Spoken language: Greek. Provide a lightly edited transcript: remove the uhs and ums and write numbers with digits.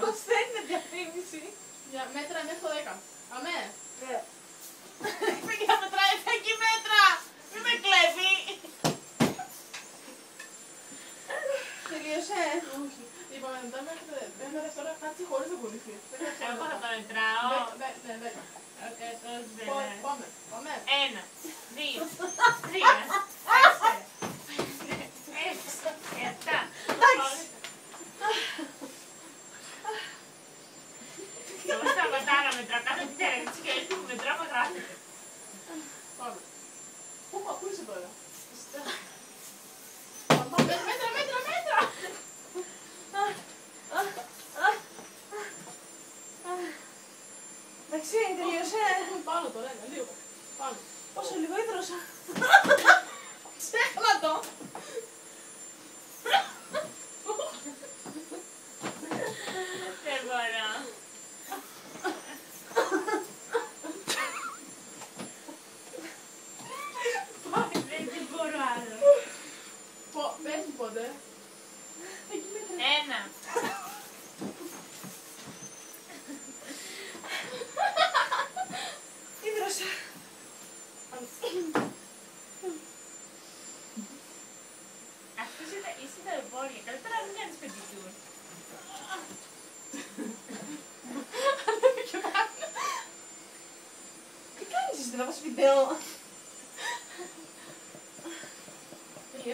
Πώς δεν είναι διαφήμιση. Για μέτρα μέχρι το 10. Αμέ. Ναι. Πήγε να μετράει 10 μέτρα. Μη με κλέβει. Τελείωσε. Όχι. Είπαμε μετά μέχρι το 10. Τώρα κάτσε χωρίς να κουνηθεί. Εγώ θα το μετράω. Ναι, 10. Πάμε. Πάμε. 1, 2, 3, 4, 5, 6, 7. Εγώ σταματάω να μετράω. Κάθε τι θέλει τις χέρες που μετράω με γράφει. Πάμε. Πού είσαι τώρα. Μέτρα. Εντάξει, τελείωσε. Πάνω τώρα, λίγο. Πάνω. Πόσο λίγο ίδρωσα. Ξέχνα το. Δεν μπορώ. Δεν μπορώ άλλο. Πες μου πότε. 1. Ίδρωσα. Αυτός είσαι τα εμπόρια. Καλύτερα να μην κάνεις πεντικιούρ. Τι κάνεις εσύ, δεν θα πας βίντεο.